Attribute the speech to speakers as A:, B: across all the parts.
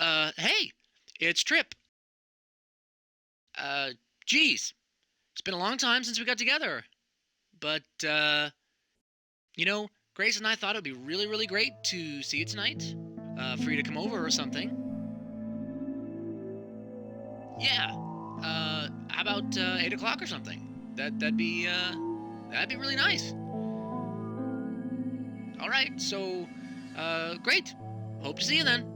A: Hey, it's Trip. Uh, Geez, it's been a long time since we got together. But, Grace and I thought it would be really, really great to see you tonight. For you to come over or something. Yeah. How about 8 o'clock or something? That'd be really nice. All right. So, great. Hope to see you then.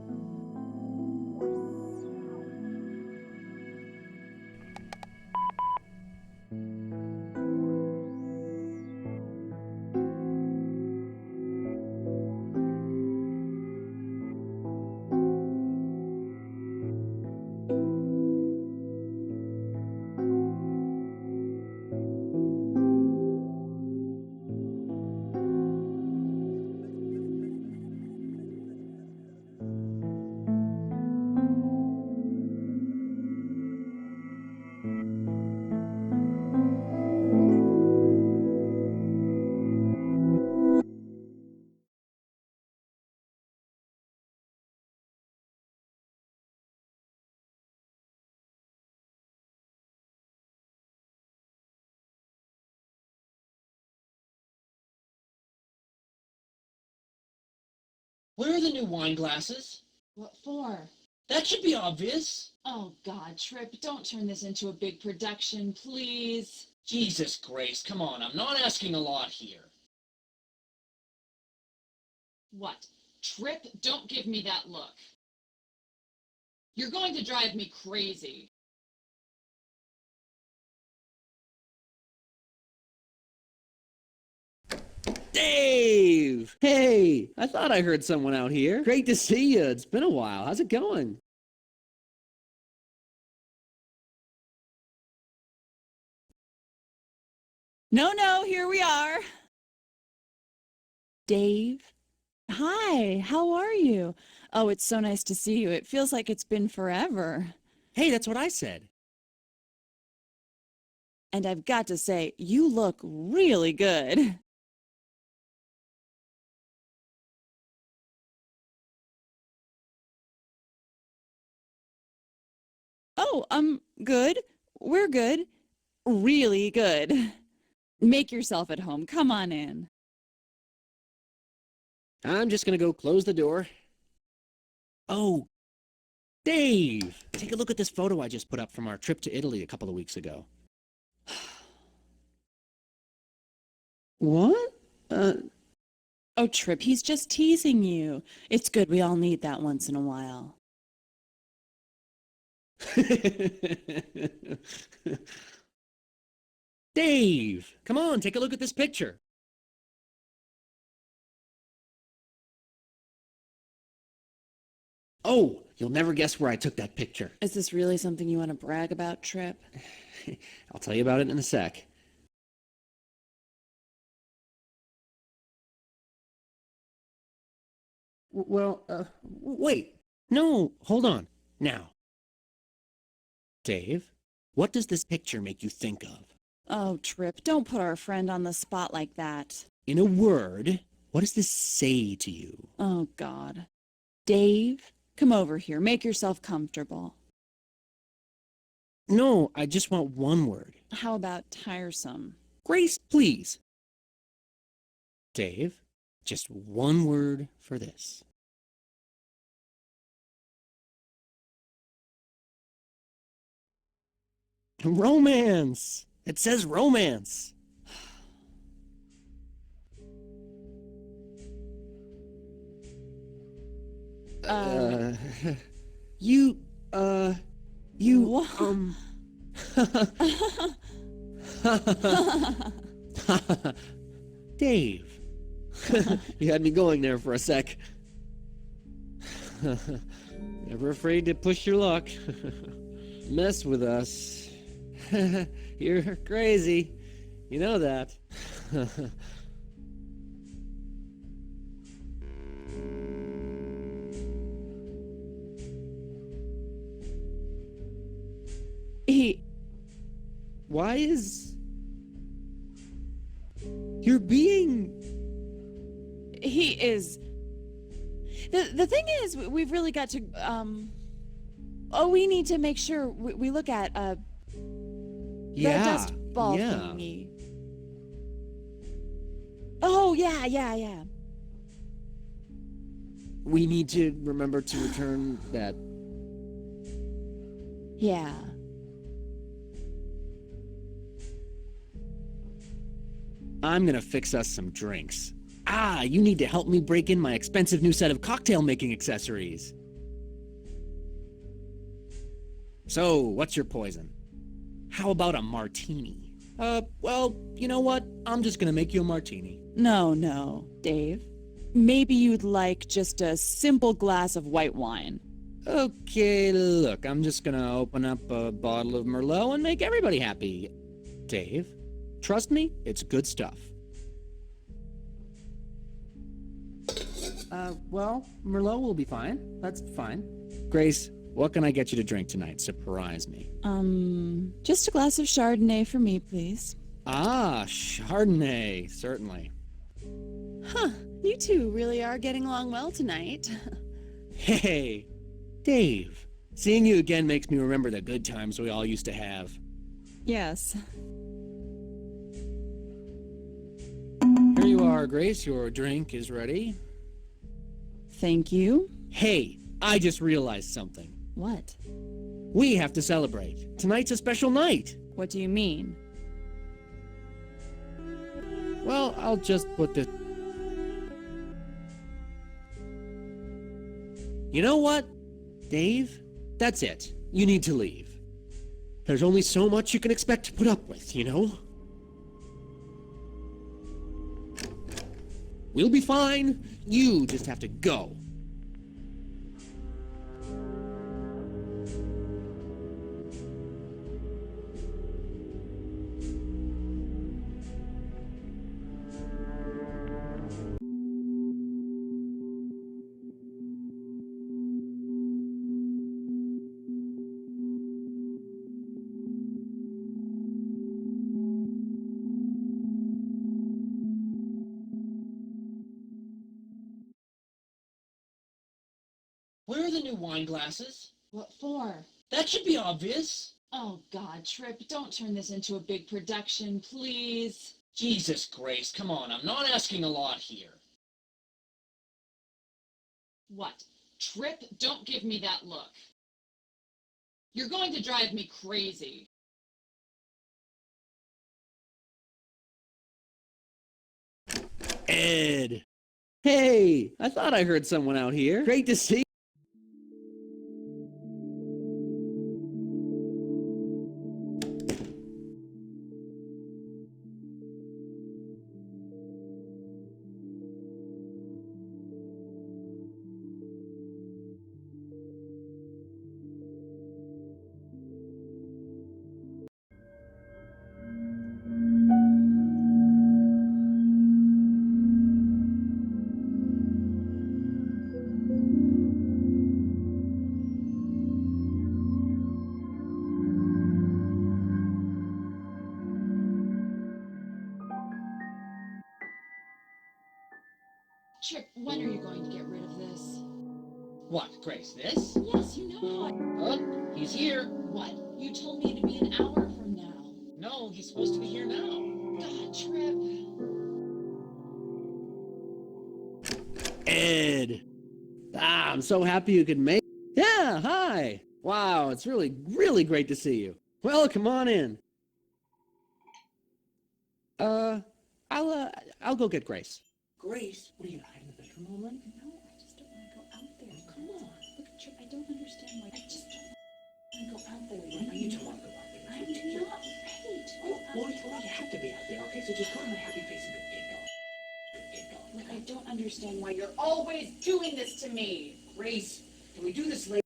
B: Where are the new wine glasses?
C: What for?
B: That should be obvious.
C: Oh, God, Trip, don't turn this into a big production, please.
B: Jesus, Grace, come on, I'm not asking a lot here.
C: What? Trip, don't give me that look. You're going to drive me crazy.
D: Dave! Hey, I thought I heard someone out here. Great to see you. It's been a while. How's it going?
E: No, here we are. Dave? Hi, how are you? Oh, it's so nice to see you. It feels like it's been forever.
D: Hey, that's what I said.
E: And I've got to say, you look really good. Oh, good. We're good. Really good. Make yourself at home. Come on in.
D: I'm just gonna go close the door. Oh, Dave! Take a look at this photo I just put up from our trip to Italy a couple of weeks ago. What?
E: Oh, Trip, he's just teasing you. It's good. We all need that once in a while.
D: Dave! Come on, take a look at this picture. Oh, you'll never guess where I took that picture.
E: Is this really something you want to brag about, Trip?
D: I'll tell you about it in a sec. Well, wait. No, hold on. Now. Dave, what does this picture make you think of?
E: Oh, Trip, don't put our friend on the spot like that.
D: In a word, what does this say to you?
E: Oh, God. Dave, come over here. Make yourself comfortable.
D: No, I just want one word.
E: How about tiresome?
D: Grace, please. Dave, just one word for this. Romance! It says romance.
E: Uh,
D: you, you,
E: What?
D: Dave. You had me going there for a sec. Never afraid to push your luck. Mess with us. You're crazy. You know that.
E: He
D: Why is... You're being...
E: is... The thing is, we've really got to, Oh, we need to make sure we look at, the dust ball
D: yeah.
E: thingy. Oh, yeah.
D: We need to remember to return that.
E: Yeah.
D: I'm gonna fix us some drinks. Ah, you need to help me break in my expensive new set of cocktail making accessories. So, what's your poison? How about a martini? Well, you know what? I'm just gonna make you a martini.
E: No, Dave. Maybe you'd like just a simple glass of white wine.
D: Okay, look, I'm just gonna open up a bottle of Merlot and make everybody happy. Dave, trust me, it's good stuff. Well, Merlot will be fine. That's fine. Grace, what can I get you to drink tonight? Surprise me.
E: Just a glass of Chardonnay for me, please.
D: Ah, Chardonnay, certainly.
E: Huh, you two really are getting along well tonight.
D: Hey, Dave. Seeing you again makes me remember the good times we all used to have.
E: Yes.
D: Here you are, Grace. Your drink is ready.
E: Thank you.
D: Hey, I just realized something.
E: What?
D: We have to celebrate. Tonight's a special night.
E: What do you mean?
D: Well, I'll just put this... You know what, Dave? That's it. You need to leave. There's only so much you can expect to put up with, you know? We'll be fine. You just have to go.
B: Where are the new wine glasses?
C: What for?
B: That should be obvious.
C: Oh, God, Trip, don't turn this into a big production, please.
B: Jesus, Grace, come on. I'm not asking a lot here.
C: What? Trip, don't give me that look. You're going to drive me crazy.
D: Ed. Hey, I thought I heard someone out here. Great to see.
C: Trip, when are you going to get rid of this?
B: What, Grace, this?
C: Yes, you know how
B: Oh, he's here.
C: What? You told me to be an hour from now.
B: No, he's supposed to be here now.
C: God, Trip.
D: Ed. Ah, I'm so happy you could make... Yeah, hi. Wow, it's really great to see you. Well, come on in. I'll go get Grace. Grace, what are you hiding in the bedroom all night?
E: No, I just don't want to go out there. Come on. Look at Trip, I don't understand why. I just don't want to go out there.
D: I know you don't want to go out there.
E: I'm not ready to go out
D: Well,
E: there.
D: you have to be out there, okay? So just put on a happy face and get going. Get going.
E: Look, I don't understand why you're always doing this to me.
D: Grace, can we do this later?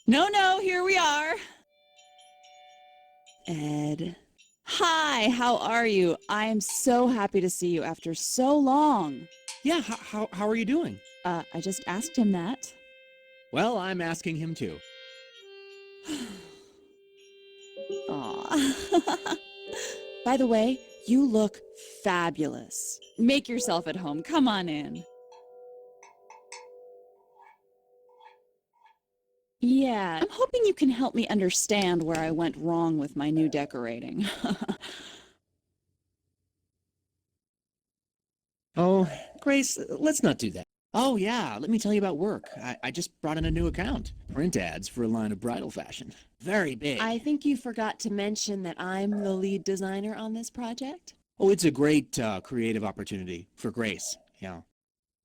E: No, here we are. Ed. Hi, how are you? I am so happy to see you after so long.
D: Yeah, how are you doing?
E: I just asked him that.
D: Well, I'm asking him too.
E: Aw. By the way, you look fabulous. Make yourself at home. Come on in. Yeah, I'm hoping you can help me understand where I went wrong with my new decorating.
D: Oh, Grace, let's not do that. Oh, yeah, let me tell you about work. I just brought in a new account. Print ads for a line of bridal fashion. Very big.
E: I think you forgot to mention that I'm the lead designer on this project.
D: Oh, it's a great creative opportunity for Grace, yeah.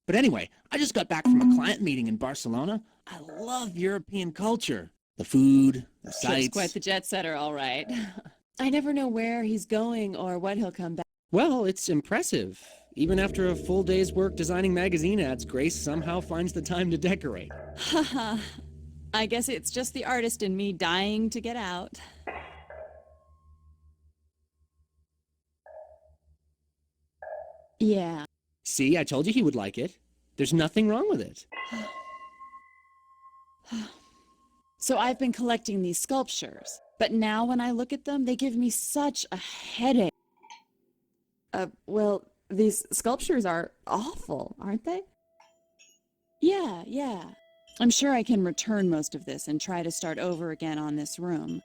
D: But anyway, I just got back from a client meeting in Barcelona. I love European culture. The food, the
E: Trip's
D: sights.
E: quite the jet setter, all right. I never know where he's going or when he'll come back.
D: Well, it's impressive. Even after a full day's work designing magazine ads, Grace somehow finds the time to decorate.
E: Haha. I guess it's just the artist in me dying to get out. Yeah.
D: See, I told you he would like it. There's nothing wrong with it.
E: So I've been collecting these sculptures, but now when I look at them, they give me such a headache. Well, these sculptures are awful, aren't they? Yeah. I'm sure I can return most of this and try to start over again on this room.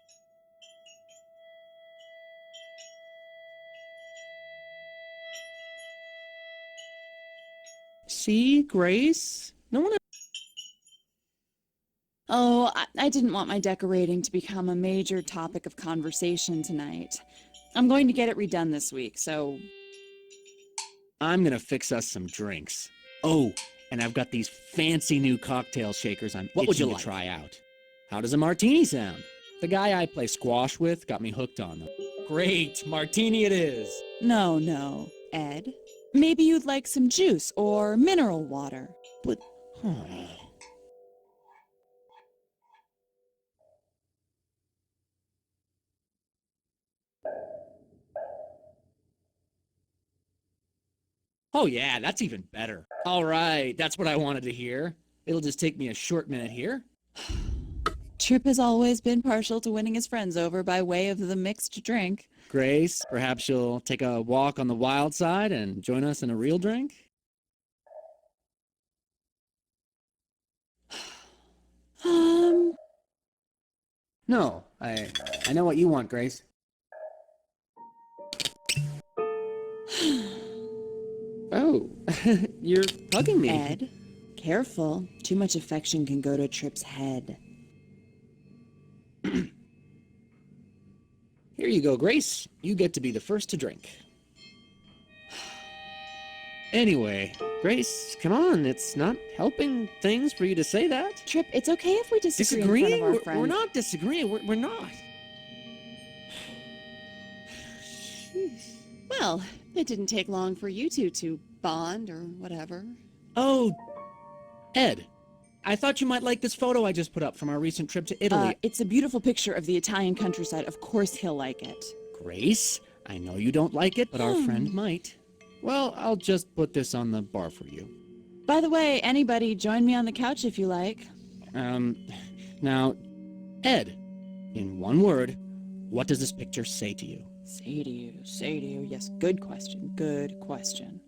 D: See, Grace? No one...
E: Oh, I didn't want my decorating to become a major topic of conversation tonight. I'm going to get it redone this week, so...
D: I'm gonna fix us some drinks. Oh, and I've got these fancy new cocktail shakers I'm itching to try out. How does a martini sound? The guy I play squash with got me hooked on them. Great, martini it is.
E: No, Ed. Maybe you'd like some juice or mineral water.
D: But... Oh yeah, that's even better. All right, that's what I wanted to hear. It'll just take me a short minute here.
E: Trip has always been partial to winning his friends over by way of the mixed drink.
D: Grace, perhaps you'll take a walk on the wild side and join us in a real drink? No, I know what you want, Grace. Oh, you're hugging me.
E: Ed, careful. Too much affection can go to Trip's head.
D: Here you go, Grace. You get to be the first to drink. Anyway, Grace, come on. It's not helping things for you to say that.
E: Trip, it's okay if we disagree in
D: Disagreeing?
E: front of our friends.
D: We're not disagreeing. We're not.
E: Well, it didn't take long for you two to bond or whatever.
D: Oh, Ed, I thought you might like this photo I just put up from our recent trip to Italy.
E: It's a beautiful picture of the Italian countryside. Of course he'll like it.
D: Grace, I know you don't like it, but our friend might. Well, I'll just put this on the bar for you.
E: By the way, anybody, join me on the couch if you like.
D: Now, Ed, in one word, what does this picture say to you?
E: Say to you. Yes, good question.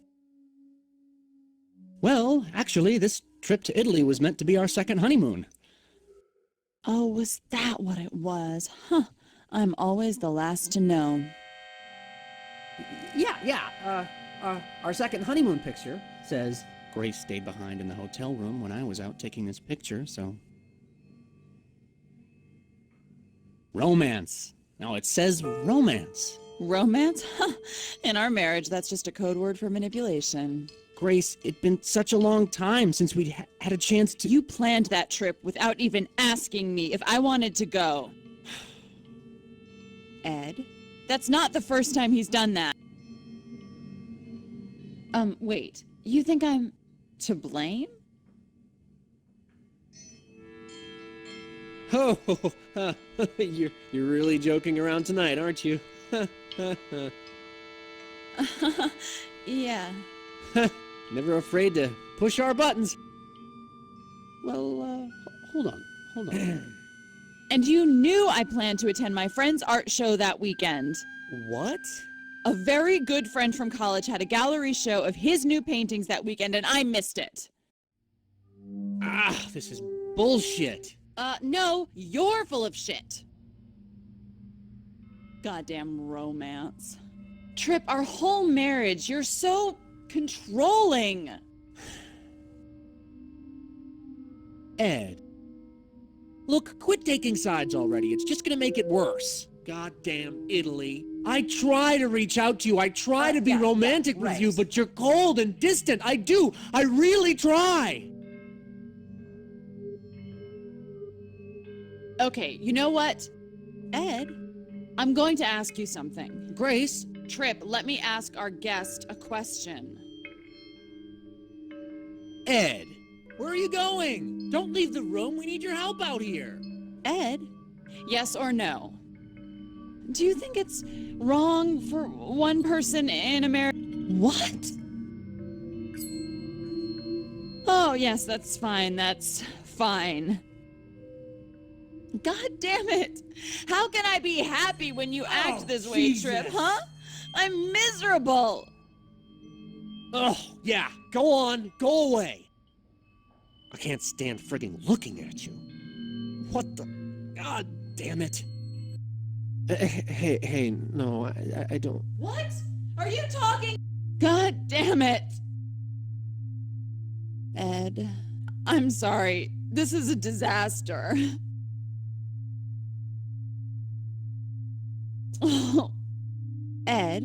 D: Well, actually, this trip to Italy was meant to be our second honeymoon.
E: Oh, was that what it was? Huh. I'm always the last to know.
D: Yeah. Our second honeymoon picture says Grace stayed behind in the hotel room when I was out taking this picture, so... Romance. No, it says romance.
E: Romance? Huh. In our marriage, that's just a code word for manipulation.
D: Grace, it'd been such a long time since we'd had a chance to...
E: You planned that trip without even asking me if I wanted to go. Ed, that's not the first time he's done that. Wait, you think I'm to blame?
D: Oh, you're really joking around tonight, aren't you?
E: Yeah.
D: Never afraid to push our buttons. Well, hold on.
E: And you knew I planned to attend my friend's art show that weekend.
D: What?
E: A very good friend from college had a gallery show of his new paintings that weekend, and I missed it.
D: Ah, this is bullshit.
E: No, you're full of shit. Goddamn romance. Trip, our whole marriage, you're so controlling.
D: Ed. Look, quit taking sides already. It's just gonna make it worse. Goddamn Italy. I try to reach out to you. I try to be romantic with you, but you're cold and distant. I do. I really try.
E: Okay, you know what? Ed, I'm going to ask you something.
D: Grace?
E: Trip, let me ask our guest a question.
D: Ed, where are you going? Don't leave the room. We need your help out here.
E: Ed, yes or no? Do you think it's wrong for one person in America? What? Oh, yes, that's fine. That's fine. God damn it! How can I be happy when you act this way, Trip, huh? I'm miserable!
D: Oh, yeah. Go on. Go away. I can't stand frigging looking at you. What the? God damn it. Hey, no, I don't.
E: What? Are you talking? God damn it! Ed, I'm sorry. This is a disaster. Oh, Ed,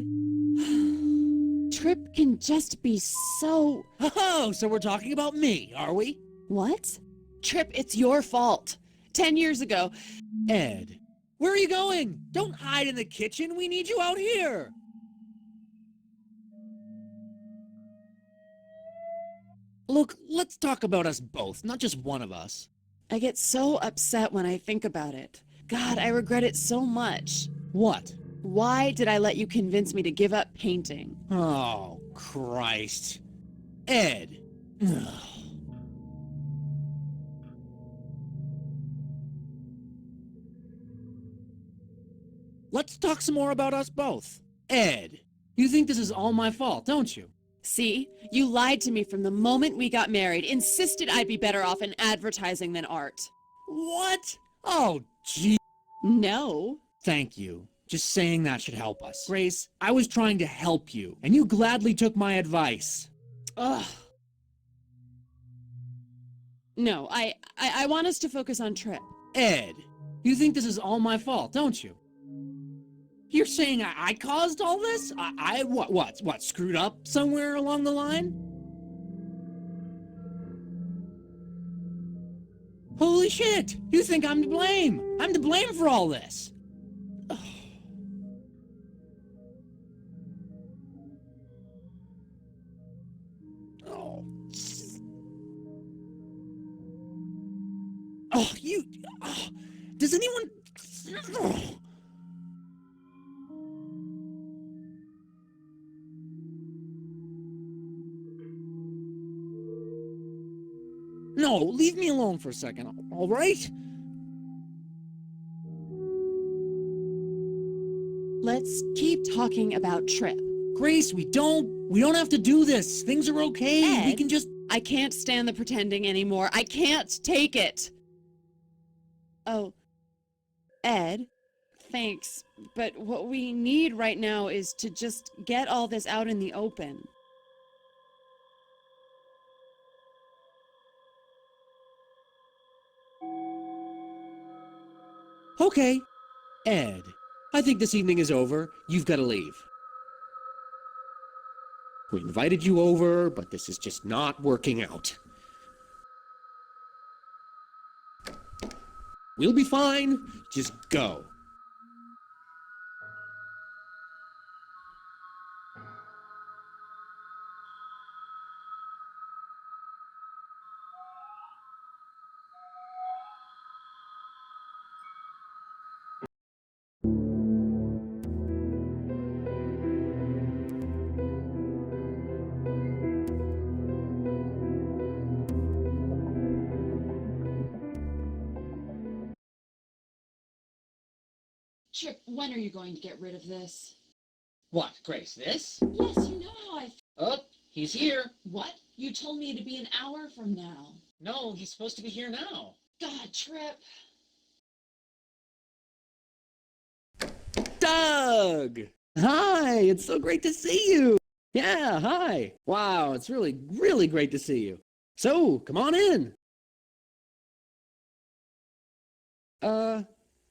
E: Trip can just be so...
D: Oh, so we're talking about me, are we?
E: What? Trip, it's your fault. 10 years ago.
D: Ed, where are you going? Don't hide in the kitchen. We need you out here. Look, let's talk about us both, not just one of us.
E: I get so upset when I think about it. God, I regret it so much.
D: What?
E: Why did I let you convince me to give up painting?
D: Oh, Christ. Ed. Let's talk some more about us both. Ed, you think this is all my fault, don't you?
E: See, you lied to me from the moment we got married, insisted I'd be better off in advertising than art.
D: What? Oh, gee.
E: No.
D: Thank you. Just saying that should help us. Grace, I was trying to help you, and you gladly took my advice.
E: Ugh. No, I want us to focus on Trip.
D: Ed, you think this is all my fault, don't you? You're saying I caused all this? What, screwed up somewhere along the line? Holy shit! You think I'm to blame? I'm to blame for all this! Oh. Oh, you... Oh. Does anyone... Oh. No, leave me alone for a second, all right?
E: Let's keep talking about Trip.
D: Grace, we don't have to do this. Things are okay.
E: Ed,
D: we can just...
E: I can't stand the pretending anymore. I can't take it. Oh, Ed, thanks. But what we need right now is to just get all this out in the open.
D: Okay. Ed, I think this evening is over. You've got to leave. We invited you over, but this is just not working out. We'll be fine. Just go.
C: Trip, when are you going to get rid of this?
B: What, Grace, this?
C: Yes, you know how I...
B: Oh, he's here.
C: What? You told me to be an hour from now.
B: No, he's supposed to be here now.
C: God, Trip.
D: Doug! Hi, it's so great to see you. Yeah, hi. Wow, it's really, really great to see you. So, come on in.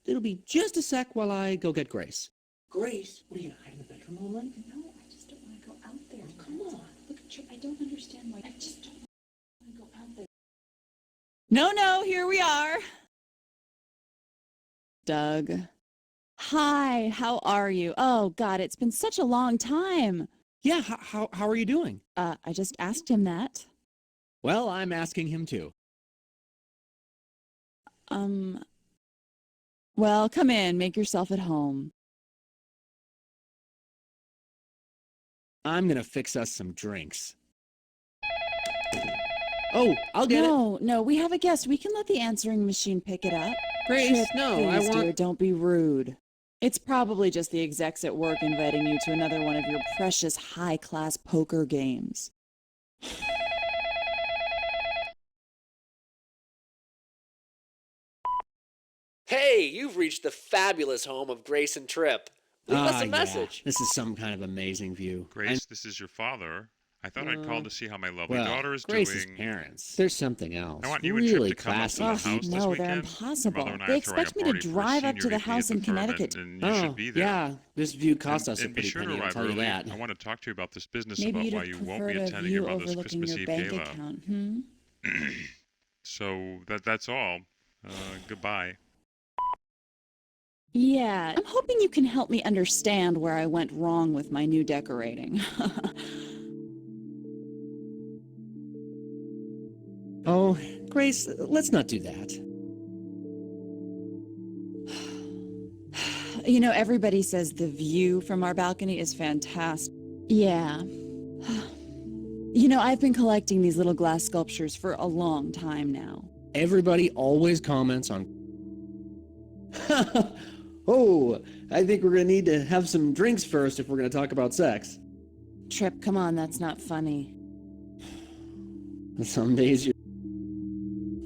D: It'll be just a sec while I go get Grace. Grace, what are you gonna hide in the bedroom all night?
F: No, I just don't want to go out there.
D: Oh, come on.
F: Look at Trip. I don't understand why. I just don't want to go out there.
E: No, here we are. Doug. Hi, how are you? Oh, God, it's been such a long time.
D: Yeah, how are you doing?
E: I just asked him that.
D: Well, I'm asking him too.
E: Well, come in, make yourself at home.
D: I'm gonna fix us some drinks. Oh, I'll get it.
E: No, we have a guest. We can let the answering machine pick it up.
D: Grace,
E: Trip,
D: no,
E: please,
D: I want...
E: dear, don't be rude. It's probably just the execs at work inviting you to another one of your precious high-class poker games.
G: Hey, you've reached the fabulous home of Grace and Trip. Leave us a
D: yeah.
G: message.
D: This is some kind of amazing view.
H: Grace, this is your father. I thought I'd call to see how my lovely
D: Well,
H: daughter is
D: Grace's
H: doing.
D: parents. There's something else.
H: I want you and Trip
D: really
H: to come up
D: classy.
H: to the house this
E: No, they're
H: weekend. Your
E: impossible.
H: mother and I
E: They
H: are throwing
E: expect
H: a
E: me to
H: party for a
E: drive up to
H: senior
E: the
H: VP
E: house
H: at
E: in
H: the firm,
E: Connecticut.
H: and you should be there.
D: Yeah, this view cost us a
H: And be
D: pretty
H: sure to
D: penny, I'll
H: arrive
D: tell you
H: early.
D: that.
H: I want to talk to you about this business
E: Maybe
H: about
E: you'd
H: why you won't be
E: prefer a
H: attending your
E: view
H: mother's
E: overlooking
H: Christmas
E: your
H: Eve
E: bank
H: gala.
E: account,
H: So that's all. Goodbye.
E: Yeah, I'm hoping you can help me understand where I went wrong with my new decorating.
D: Oh, Grace, let's not do that.
E: You know, everybody says the view from our balcony is fantastic. Yeah. You know, I've been collecting these little glass sculptures for a long time now.
D: Everybody always comments on... Oh, I think we're gonna need to have some drinks first if we're gonna talk about sex.
E: Trip, come on, that's not funny.
D: Some days you...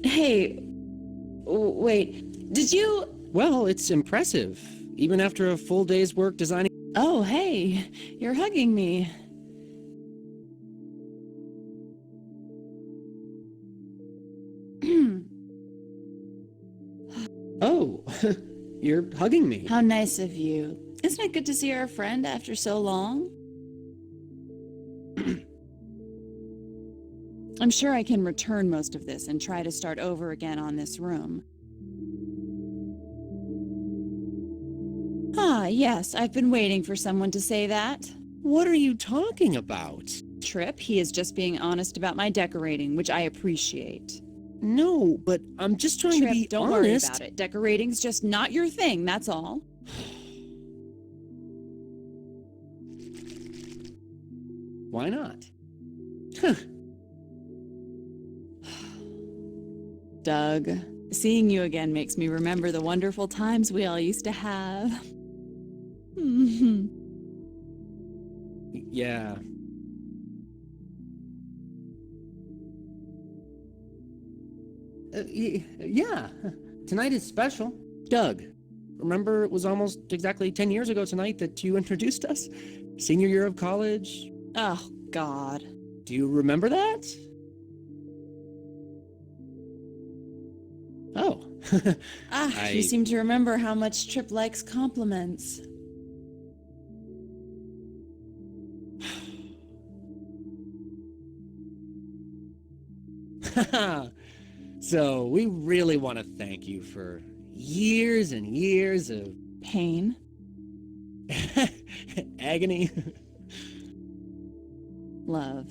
E: Hey, wait, did you...
D: Well, it's impressive. Even after a full day's work designing...
E: Oh, hey, you're hugging me.
D: Oh, you're hugging me.
E: How nice of you. Isn't it good to see our friend after so long? I'm sure I can return most of this and try to start over again on this room. Ah, yes, I've been waiting for someone to say that.
D: What are you talking about?
E: Trip, he is just being honest about my decorating, which I appreciate.
D: No, but I'm just trying
E: Trip,
D: to be
E: don't
D: honest.
E: worry about it. Decorating's just not your thing, that's all.
D: Why not?
E: Doug, seeing you again makes me remember the wonderful times we all used to have.
D: Yeah. Yeah. Tonight is special. Doug, remember it was almost exactly 10 years ago tonight that you introduced us? Senior year of college?
E: Oh, God.
D: Do you remember that? Oh.
E: You seem to remember how much Trip likes compliments.
D: So, we really want to thank you for years and years of
E: Pain?
D: agony.
E: Love.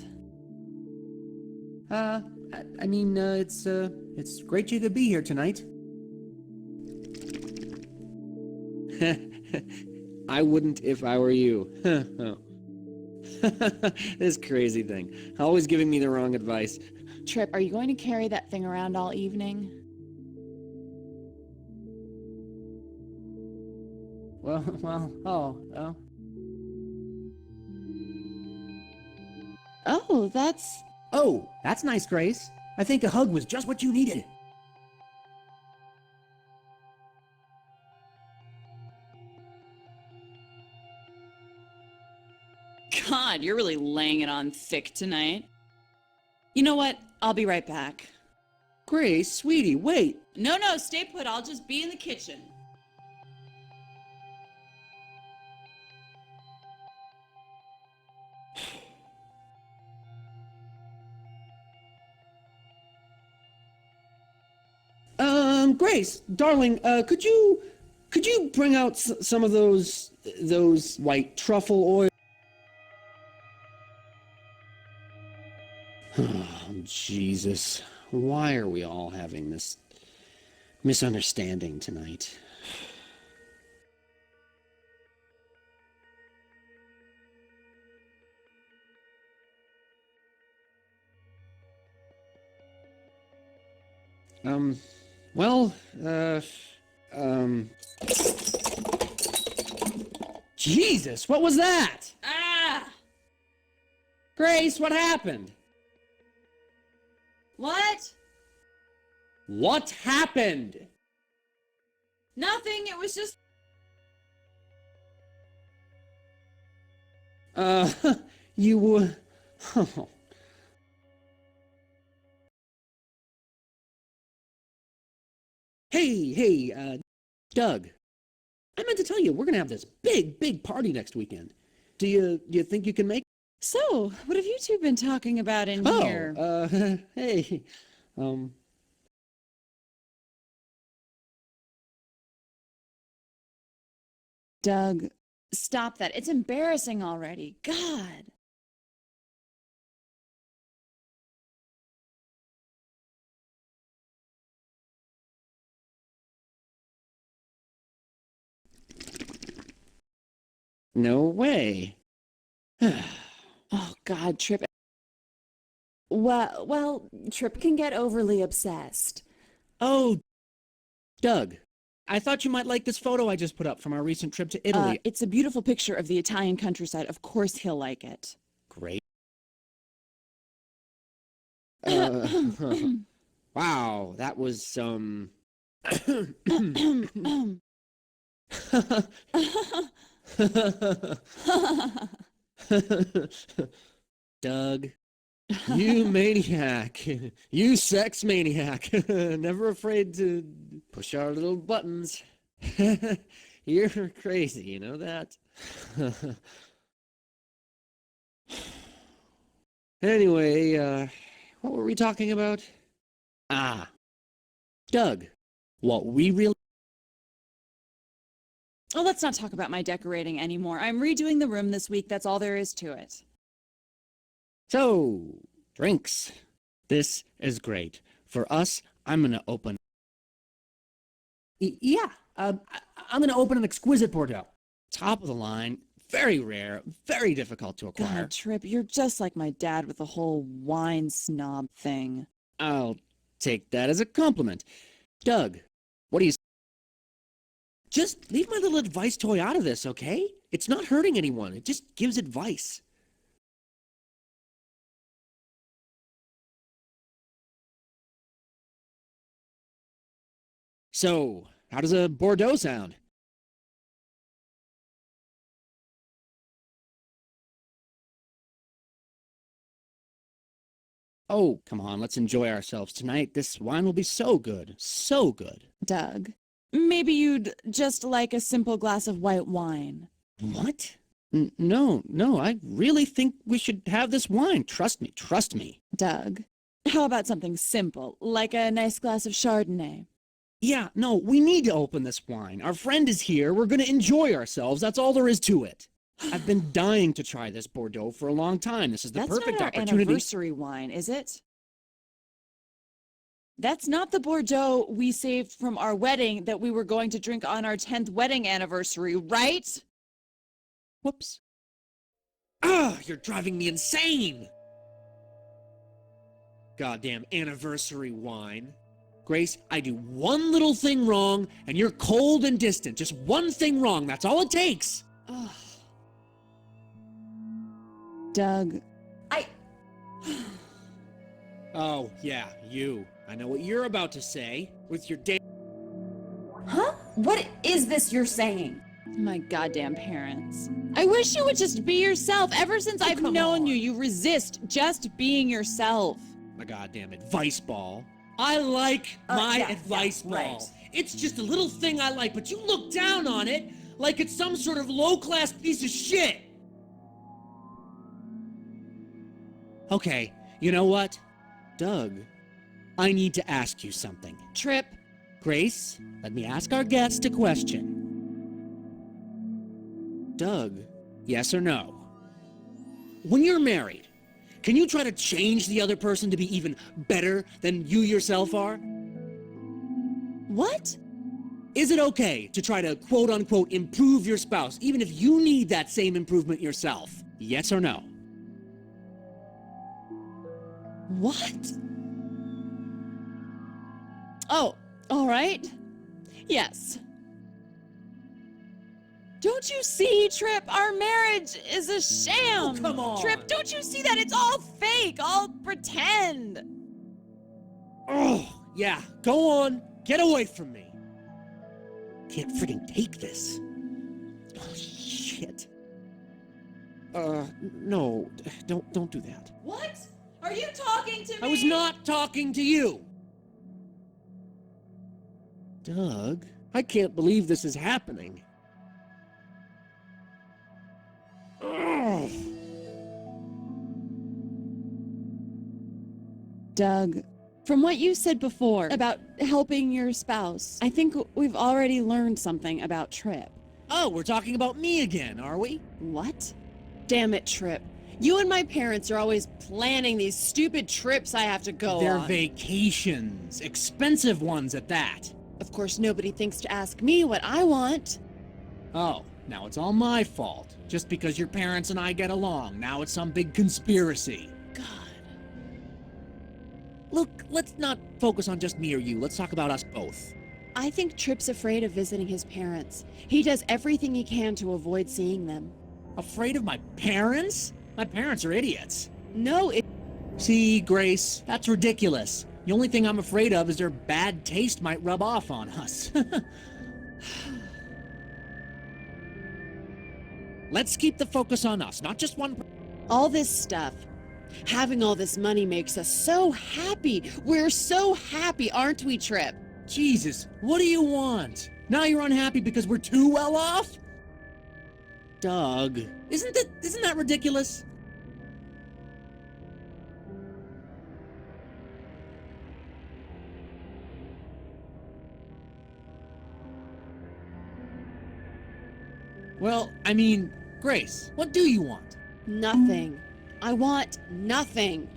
D: I mean, it's great you could be here tonight. I wouldn't if I were you. This crazy thing. Always giving me the wrong advice.
E: Trip, are you going to carry that thing around all evening?
D: Oh.
E: Oh, that's...
D: Oh, that's nice, Grace. I think a hug was just what you needed.
E: God, you're really laying it on thick tonight. You know what? I'll be right back.
D: Grace, sweetie, wait.
E: No, stay put. I'll just be in the kitchen.
D: Grace, darling, could you bring out some of those white truffle oil? Oh, Jesus. Why are we all having this misunderstanding tonight? Well, Jesus, what was that?
E: Ah!
D: Grace, what happened?
E: What?
D: What happened?
E: Nothing. It was just...
D: You were... Oh. Hey, Doug. I meant to tell you, we're gonna have this big party next weekend. Do you think you can make?
E: So, what have you two been talking about in here?
D: Hey,
E: Doug, stop that. It's embarrassing already. God.
D: no way.
E: Oh, God, Trip. Well, Trip can get overly obsessed.
D: Oh, Doug, I thought you might like this photo I just put up from our recent trip to Italy.
E: It's a beautiful picture of the Italian countryside. Of course he'll like it.
D: Great. Wow, that was, Doug, you maniac. You sex maniac. Never afraid to push our little buttons. You're crazy, you know that? Anyway, what were we talking about? Ah, Doug, what we really...
E: Oh, let's not talk about my decorating anymore. I'm redoing the room this week. That's all there is to it.
D: So, drinks. This is great. For us, I'm gonna open... Yeah, I'm gonna open an exquisite Bordeaux. Top of the line, very rare, very difficult to acquire.
E: God, Trip, you're just like my dad with the whole wine snob thing.
D: I'll take that as a compliment. Doug, what do you... Just leave my little advice toy out of this, okay? It's not hurting anyone. It just gives advice. So, how does a Bordeaux sound? Oh, come on, let's enjoy ourselves tonight. This wine will be so good. So good.
E: Doug, maybe you'd just like a simple glass of white wine.
D: What? No, I really think we should have this wine. Trust me.
E: Doug, how about something simple, like a nice glass of Chardonnay?
D: Yeah, no, we need to open this wine. Our friend is here. We're gonna enjoy ourselves. That's all there is to it. I've been dying to try this Bordeaux for a long time. This is the perfect
E: That's not our
D: opportunity.
E: anniversary wine, is it? That's not the Bordeaux we saved from our wedding that we were going to drink on our 10th wedding anniversary, right?
D: Whoops. Ah, you're driving me insane! Goddamn anniversary wine. Grace, I do one little thing wrong, and you're cold and distant. Just one thing wrong, that's all it takes.
E: Ugh. Doug,
D: Oh, yeah, you. I know what you're about to say, with your damn...
F: Huh? What is this you're saying?
E: My goddamn parents. I wish you would just be yourself. Ever since I've
D: come
E: known
D: on.
E: you, you resist just being yourself.
D: My goddamn advice ball. I like my advice ball.
E: right.
D: It's just a little thing I like, but you look down on it like it's some sort of low-class piece of shit. Okay, you know what? Doug, I need to ask you something.
E: Trip.
D: Grace, let me ask our guest a question. Doug, yes or no? When you're married, can you try to change the other person to be even better than you yourself are?
E: What?
D: Is it okay to try to quote-unquote improve your spouse, even if you need that same improvement yourself? Yes or no?
E: What? Oh, all right. Yes. Don't you see, Trip? Our marriage is a sham.
D: Oh, come on.
E: Trip, don't you see that? It's all fake, all pretend.
D: Oh, yeah, go on. Get away from me. Can't friggin' take this. Oh, shit. No, don't do that.
E: What? Are you talking to me?
D: I was not talking to you. Doug, I can't believe this is happening. Ugh.
E: Doug, from what you said before about helping your spouse, I think we've already learned something about Trip.
D: Oh, we're talking about me again, are we?
E: What? Damn it, Trip. You and my parents are always planning these stupid trips I have to go
D: They're
E: on.
D: vacations, expensive ones at that.
E: Of course, nobody thinks to ask me what I want.
D: Oh, now it's all my fault. Just because your parents and I get along, now it's some big conspiracy.
E: God.
D: Look, let's not focus on just me or you. Let's talk about us both.
E: I think Trip's afraid of visiting his parents. He does everything he can to avoid seeing them.
D: Afraid of my parents? My parents are idiots.
E: No,
D: See, Grace, that's ridiculous. The only thing I'm afraid of is their bad taste might rub off on us. Let's keep the focus on us, not just one.
E: all this stuff. Having all this money makes us so happy. We're so happy, aren't we, Trip?
D: Jesus, what do you want? Now you're unhappy because we're too well off? Doug, isn't that ridiculous? Well, I mean, Grace, what do you want?
E: Nothing. I want nothing.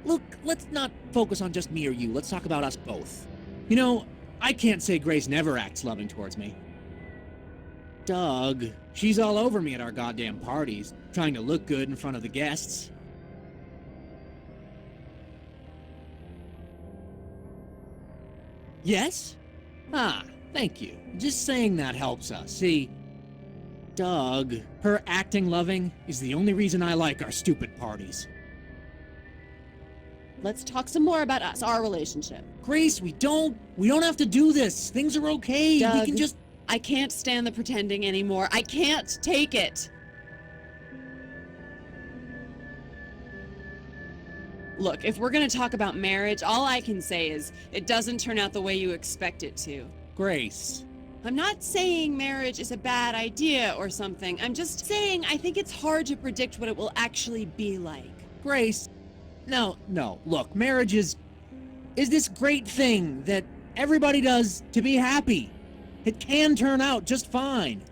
D: Look, let's not focus on just me or you. Let's talk about us both. You know, I can't say Grace never acts loving towards me. Doug, she's all over me at our goddamn parties, trying to look good in front of the guests. Yes? Ah, thank you. Just saying that helps us. See, Doug, her acting loving is the only reason I like our stupid parties.
E: Let's talk some more about us, our relationship.
D: Grace, we don't have to do this. Things are okay. We
E: Doug.
D: can just...
E: I can't stand the pretending anymore. I can't take it. Look, if we're gonna talk about marriage, all I can say is it doesn't turn out the way you expect it to.
D: Grace.
E: I'm not saying marriage is a bad idea or something. I'm just saying I think it's hard to predict what it will actually be like.
D: Grace. No. Look, marriage is this great thing that everybody does to be happy. It can turn out just fine.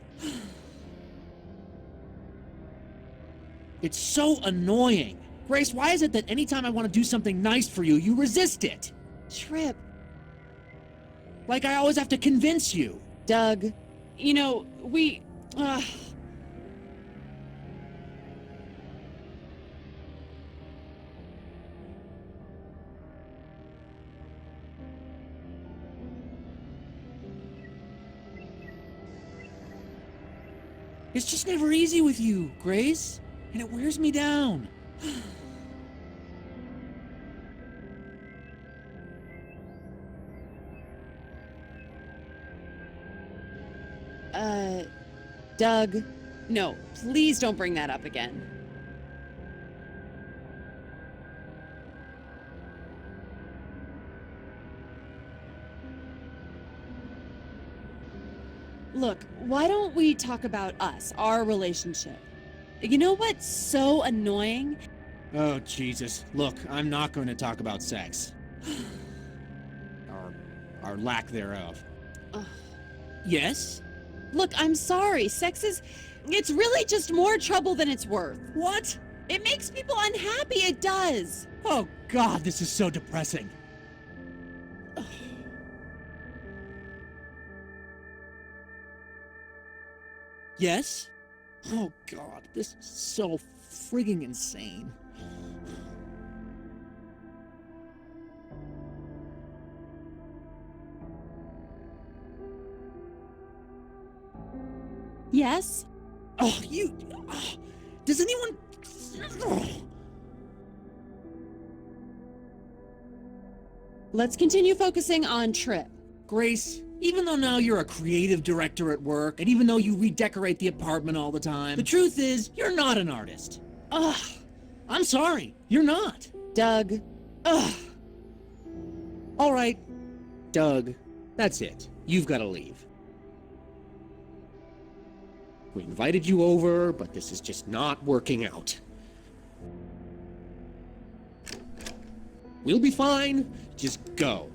D: It's so annoying. Grace, why is it that anytime I want to do something nice for you, you resist it?
E: Trip.
D: Like I always have to convince you.
E: Doug, you know, we...
D: It's just never easy with you, Grace. And it wears me down.
E: Doug, no, please don't bring that up again. Look, why don't we talk about us, our relationship? You know what's so annoying?
D: Oh, Jesus. Look, I'm not going to talk about sex. Or lack thereof.
E: Ugh.
D: Yes?
E: Look, I'm sorry. It's really just more trouble than it's worth.
D: What?
E: It makes people unhappy. It does.
D: Oh, God, this is so depressing. Yes? Oh, God, this is so frigging insane.
E: Yes?
D: Oh, does anyone...
E: Let's continue focusing on Trip.
D: Grace, even though now you're a creative director at work, and even though you redecorate the apartment all the time, the truth is, you're not an artist. Ugh. I'm sorry, you're not.
E: Doug.
D: Ugh. All right, Doug, that's it. You've got to leave. We invited you over, but this is just not working out. We'll be fine. Just go.